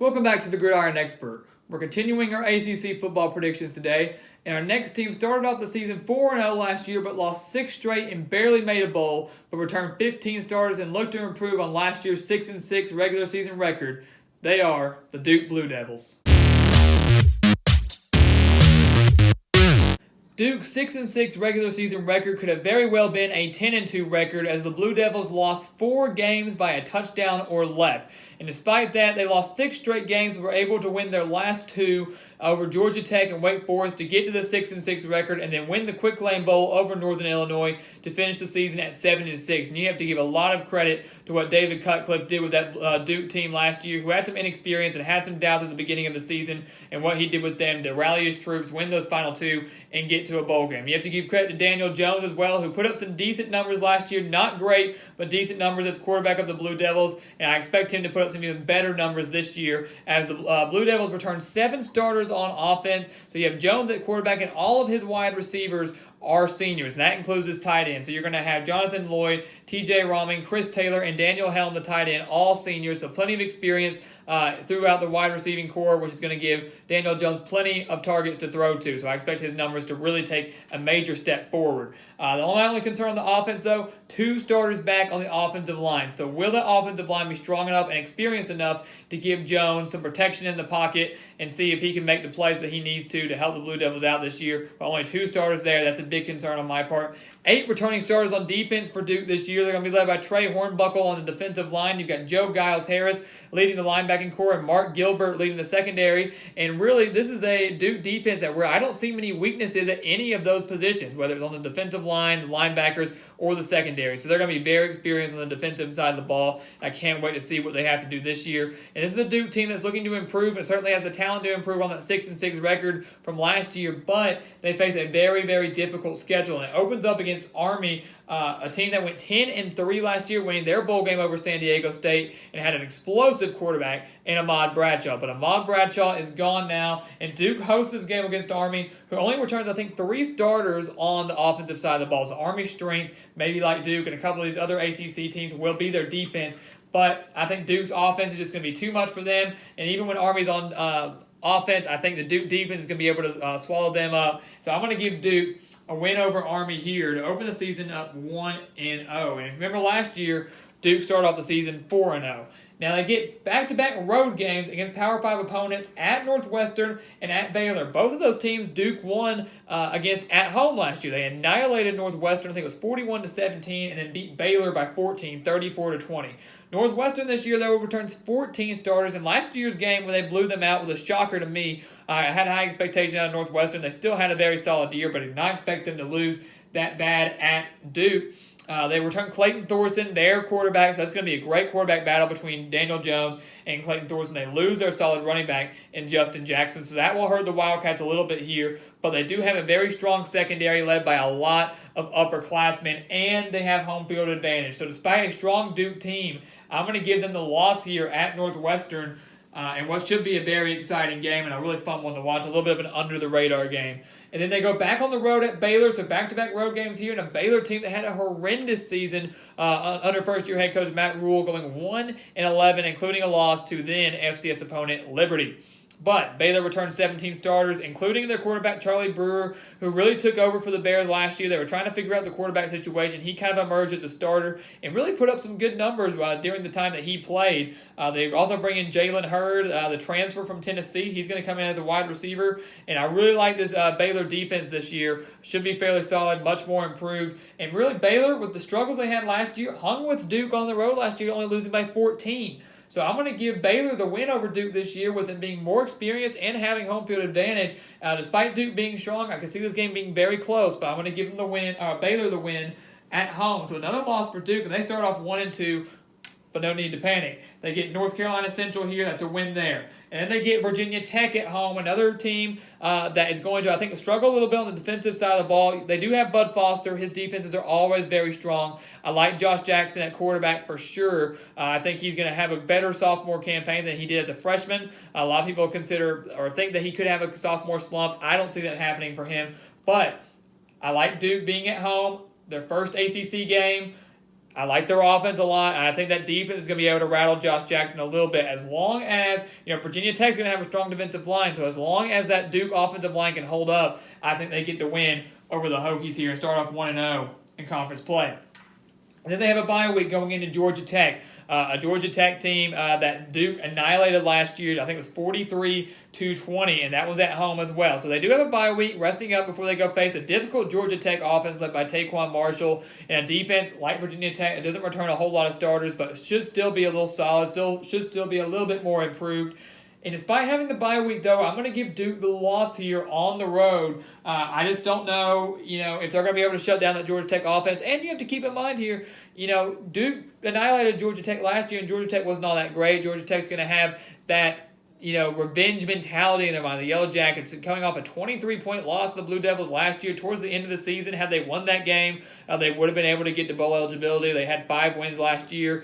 Welcome back to the Gridiron Expert. We're continuing our ACC football predictions today, and our next team started off the season 4-0 last year but lost 6 straight and barely made a bowl, but returned 15 starters and looked to improve on last year's 6-6 regular season record. They are the Duke Blue Devils. Duke's 6-6 regular season record could have very well been a 10-2 record as the Blue Devils lost 4 games by a touchdown or less. And despite that, they lost 6 straight games but were able to win their last 2 over Georgia Tech and Wake Forest to get to the 6-6 record and then win the Quick Lane Bowl over Northern Illinois to finish the season at 7-6. And you have to give a lot of credit to what David Cutcliffe did with that Duke team last year, who had some inexperience and had some doubts at the beginning of the season, and what he did with them to rally his troops, win those final 2, and get to a bowl game. You have to give credit to Daniel Jones as well, who put up some decent numbers last year. Not great, but decent numbers as quarterback of the Blue Devils, and I expect him to put up some even better numbers this year as the Blue Devils return 7 starters on offense. So you have Jones at quarterback, and all of his wide receivers are seniors, and that includes his tight end. So you're going to have Jonathan Lloyd, TJ Rahming, Chris Taylor, and Daniel Helm, the tight end, all seniors, so plenty of experience throughout the wide receiving core, which is going to give Daniel Jones plenty of targets to throw to. So I expect his numbers to really take a major step forward. The only concern on the offense, though, 2 starters back on the offensive line. So will the offensive line be strong enough and experienced enough to give Jones some protection in the pocket and see if he can make the plays that he needs to help the Blue Devils out this year? But only 2 starters there. That's a big concern on my part. 8 returning starters on defense for Duke this year. They're going to be led by Trey Hornbuckle on the defensive line. You've got Joe Giles-Harris leading the linebacking core and Mark Gilbert leading the secondary. And really, this is a Duke defense where I don't see many weaknesses at any of those positions, whether it's on the defensive line, the linebackers, or the secondary. So they're going to be very experienced on the defensive side of the ball. I can't wait to see what they have to do this year. And this is a Duke team that's looking to improve and certainly has the talent to improve on that 6-6 record from last year, but they face a very, very difficult schedule. And it opens up against Army, a team that went 10-3 last year, winning their bowl game over San Diego State and had an explosive quarterback in Ahmad Bradshaw. But Ahmad Bradshaw is gone now, and Duke hosts this game against Army, who only returns, I think, 3 starters on the offensive side of the ball. So Army's strength, maybe like Duke and a couple of these other ACC teams, will be their defense. But I think Duke's offense is just going to be too much for them. And even when Army's on offense, I think the Duke defense is going to be able to swallow them up. So I'm going to give Duke a win over Army here to open the season up 1-0. And remember last year, Duke started off the season 4-0. Now they get back-to-back road games against Power 5 opponents at Northwestern and at Baylor. Both of those teams Duke won against at home last year. They annihilated Northwestern, I think it was 41-17, and then beat Baylor by 14, 34-20. Northwestern this year, though, returns 14 starters, and last year's game where they blew them out was a shocker to me. I had high expectations out of Northwestern. They still had a very solid year, but I did not expect them to lose that bad at Duke. They return Clayton Thorson, their quarterback, so that's going to be a great quarterback battle between Daniel Jones and Clayton Thorson. They lose their solid running back in Justin Jackson, so that will hurt the Wildcats a little bit here, but they do have a very strong secondary led by a lot of upperclassmen, and they have home field advantage. So despite a strong Duke team, I'm going to give them the loss here at Northwestern in what should be a very exciting game and a really fun one to watch, a little bit of an under-the-radar game. And then they go back on the road at Baylor, so back-to-back road games here, and a Baylor team that had a horrendous season under first-year head coach Matt Rule, going 1-11, including a loss to then FCS opponent Liberty. But Baylor returned 17 starters, including their quarterback Charlie Brewer, who really took over for the Bears last year. They were trying to figure out the quarterback situation. He kind of emerged as a starter and really put up some good numbers during the time that he played. They also bring in Jalen Hurd, the transfer from Tennessee. He's going to come in as a wide receiver. And I really like this Baylor defense this year. Should be fairly solid, much more improved. And really, Baylor, with the struggles they had last year, hung with Duke on the road last year, only losing by 14. So I'm going to give Baylor the win over Duke this year with them being more experienced and having home field advantage. Despite Duke being strong, I can see this game being very close, but I'm going to give them Baylor the win at home. So another loss for Duke, and they start off 1-2, but no need to panic. They get North Carolina Central here. That's a win there. And then they get Virginia Tech at home, another team that is going to, I think, struggle a little bit on the defensive side of the ball. They do have Bud Foster. His defenses are always very strong. I like Josh Jackson at quarterback for sure. I think he's going to have a better sophomore campaign than he did as a freshman. A lot of people consider or think that he could have a sophomore slump. I don't see that happening for him. But I like Duke being at home, their first ACC game. I like their offense a lot, and I think that defense is going to be able to rattle Josh Jackson a little bit as long as, Virginia Tech's going to have a strong defensive line. So as long as that Duke offensive line can hold up, I think they get the win over the Hokies here and start off 1-0 in conference play. And then they have a bye week going into Georgia Tech. A Georgia Tech team that Duke annihilated last year. I think it was 43-20, and that was at home as well. So they do have a bye week, resting up before they go face a difficult Georgia Tech offense led by Taquan Marshall, and a defense like Virginia Tech. It doesn't return a whole lot of starters, but should still be a little solid, should still be a little bit more improved. And despite having the bye week, though, I'm going to give Duke the loss here on the road. I just don't know, if they're going to be able to shut down that Georgia Tech offense. And you have to keep in mind here, Duke annihilated Georgia Tech last year, and Georgia Tech wasn't all that great. Georgia Tech's going to have that, revenge mentality in their mind. The Yellow Jackets coming off a 23-point loss to the Blue Devils last year towards the end of the season. Had they won that game, they would have been able to get to bowl eligibility. They had 5 wins last year.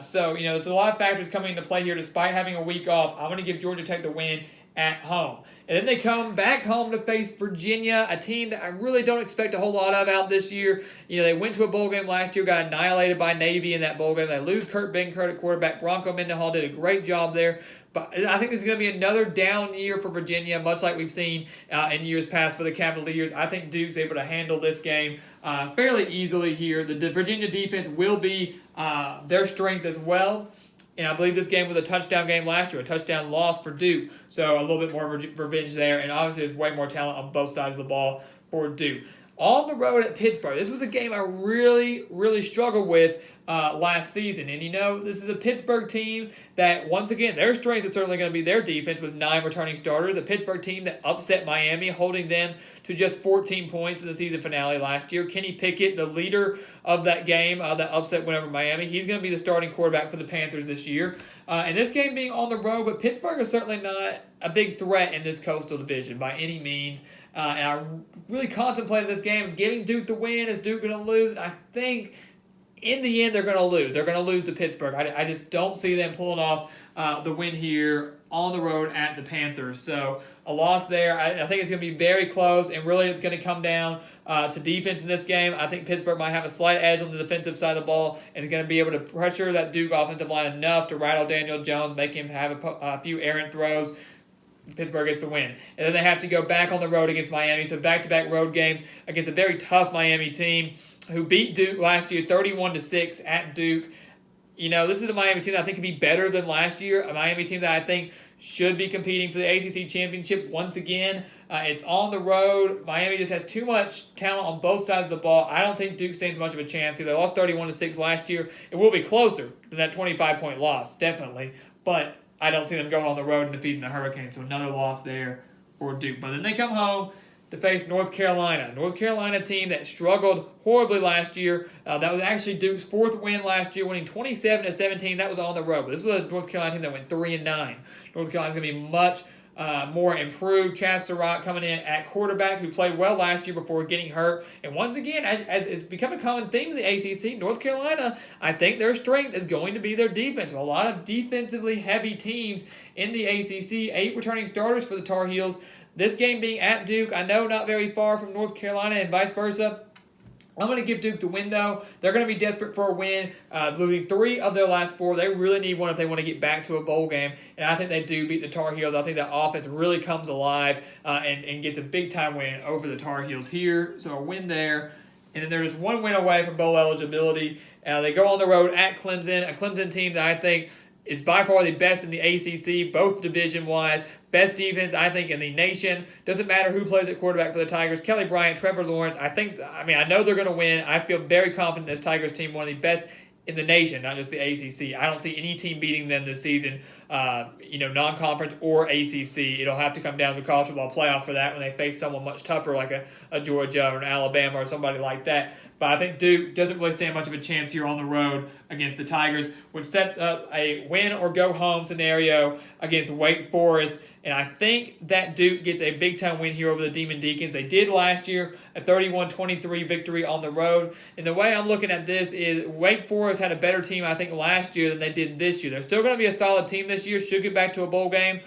So, there's a lot of factors coming into play here. Despite having a week off, I'm going to give Georgia Tech the win at home. And then they come back home to face Virginia, a team that I really don't expect a whole lot of out this year. They went to a bowl game last year, got annihilated by Navy in that bowl game. They lose Kurt Benkert at quarterback. Bronco Mendenhall did a great job there. But I think this is going to be another down year for Virginia, much like we've seen in years past for the Cavaliers. I think Duke's able to handle this game fairly easily here. The Virginia defense will be their strength as well. And I believe this game was a touchdown game last year, a touchdown loss for Duke. So a little bit more revenge there. And obviously there's way more talent on both sides of the ball for Duke. On the road at Pittsburgh, this was a game I really, really struggled with last season. And this is a Pittsburgh team that, once again, their strength is certainly going to be their defense with 9 returning starters. A Pittsburgh team that upset Miami, holding them to just 14 points in the season finale last year. Kenny Pickett, the leader of that game, that upset win over Miami, he's going to be the starting quarterback for the Panthers this year. And this game being on the road, but Pittsburgh is certainly not a big threat in this Coastal Division by any means. And I really contemplated this game, giving Duke the win. Is Duke going to lose? And I think in the end they're going to lose. They're going to lose to Pittsburgh. I just don't see them pulling off the win here on the road at the Panthers. So a loss there. I think it's going to be very close, and really it's going to come down to defense in this game. I think Pittsburgh might have a slight edge on the defensive side of the ball and is going to be able to pressure that Duke offensive line enough to rattle Daniel Jones, make him have a few errant throws. Pittsburgh gets the win. And then they have to go back on the road against Miami. So back-to-back road games against a very tough Miami team who beat Duke last year 31-6 at Duke. This is a Miami team that I think can be better than last year. A Miami team that I think should be competing for the ACC championship once again. It's on the road. Miami just has too much talent on both sides of the ball. I don't think Duke stands much of a chance here. They lost 31-6 last year. It will be closer than that 25-point loss, definitely. But I don't see them going on the road and defeating the Hurricanes, so another loss there for Duke. But then they come home to face North Carolina. North Carolina team that struggled horribly last year. That was actually Duke's 4th win last year, winning 27-17. That was on the road. But this was a North Carolina team that went 3-9. North Carolina's going to be much more improved. Chaz Surratt coming in at quarterback, who played well last year before getting hurt. And once again, as it's become a common theme in the ACC, North Carolina, I think their strength is going to be their defense. A lot of defensively heavy teams in the ACC. 8 returning starters for the Tar Heels. This game being at Duke, I know not very far from North Carolina and vice versa. I'm going to give Duke the win, though. They're going to be desperate for a win, losing 3 of their last 4. They really need one if they want to get back to a bowl game, and I think they do beat the Tar Heels. I think that offense really comes alive and gets a big-time win over the Tar Heels here. So a win there. And then they're just 1 win away from bowl eligibility. They go on the road at Clemson, a Clemson team that I think is by far the best in the ACC, both division-wise. Best defense, I think, in the nation. Doesn't matter who plays at quarterback for the Tigers. Kelly Bryant, Trevor Lawrence. I know they're going to win. I feel very confident this Tigers team, one of the best in the nation, not just the ACC. I don't see any team beating them this season, non-conference or ACC. It'll have to come down to the college football playoff for that when they face someone much tougher like a Georgia or an Alabama or somebody like that. But I think Duke doesn't really stand much of a chance here on the road against the Tigers, which sets up a win or go home scenario against Wake Forest And I think that Duke gets a big-time win here over the Demon Deacons. They did last year, a 31-23 victory on the road. And the way I'm looking at this is Wake Forest had a better team, I think, last year than they did this year. They're still going to be a solid team this year, should get back to a bowl game.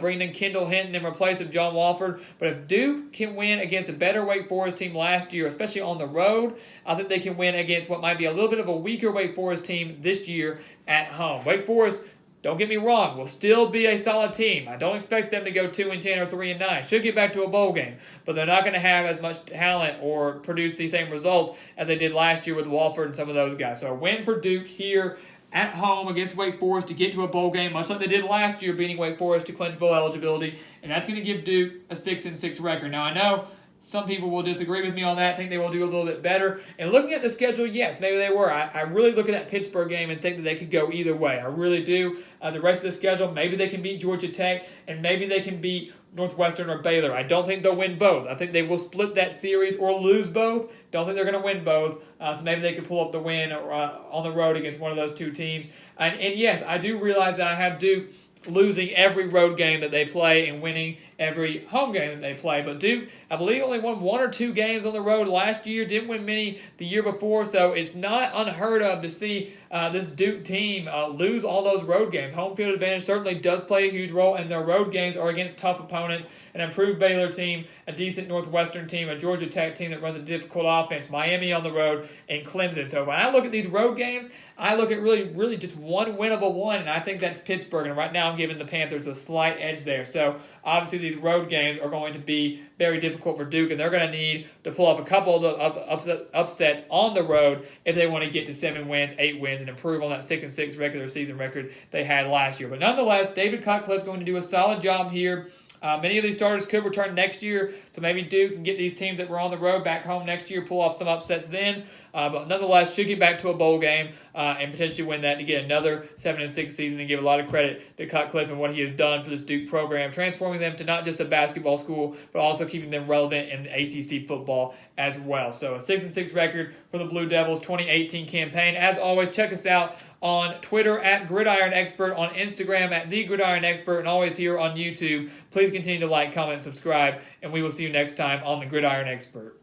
Bringing in Kendall Hinton in replace of John Walford. But if Duke can win against a better Wake Forest team last year, especially on the road, I think they can win against what might be a little bit of a weaker Wake Forest team this year at home. Wake Forest, don't get me wrong, will still be a solid team. I don't expect them to go 2-10 or 3-9. Should get back to a bowl game, but they're not going to have as much talent or produce the same results as they did last year with Walford and some of those guys. So a win for Duke here at home against Wake Forest to get to a bowl game, much like they did last year, beating Wake Forest to clinch bowl eligibility, and that's going to give Duke a 6-6 record. Now, I know some people will disagree with me on that, think they will do a little bit better. And looking at the schedule, yes, maybe they were. I really look at that Pittsburgh game and think that they could go either way. I really do. The rest of the schedule, maybe they can beat Georgia Tech, and maybe they can beat Northwestern or Baylor. I don't think they'll win both. I think they will split that series or lose both. Don't think they're going to win both. So maybe they could pull up the win on the road against one of those two teams. And yes, I do realize that I have Duke losing every road game that they play and winning every home game that they play. But Duke, I believe, only won 1 or 2 games on the road last year, didn't win many the year before, so it's not unheard of to see this Duke team lose all those road games. Home field advantage certainly does play a huge role, and their road games are against tough opponents, an improved Baylor team, a decent Northwestern team, a Georgia Tech team that runs a difficult offense, Miami on the road, and Clemson. So when I look at these road games, I look at really just one winnable one, and I think that's Pittsburgh. And right now I'm giving the Panthers a slight edge there. So obviously these road games are going to be very difficult for Duke, and they're going to need to pull off a couple of upsets on the road if they want to get to 7 wins, 8 wins, and improve on that 6-6 regular season record they had last year. But nonetheless, David Cutcliffe's going to do a solid job here. Many of these starters could return next year, so maybe Duke can get these teams that were on the road back home next year, pull off some upsets then. But nonetheless, should get back to a bowl game and potentially win that to get another 7-6 season, and give a lot of credit to Cutcliffe and what he has done for this Duke program, transforming them to not just a basketball school, but also keeping them relevant in the ACC football as well. So a 6-6 record for the Blue Devils 2018 campaign. As always, check us out on Twitter at Gridiron Expert, on Instagram at The Gridiron Expert, and always here on YouTube. Please continue to like, comment, and subscribe, and we will see you next time on The Gridiron Expert.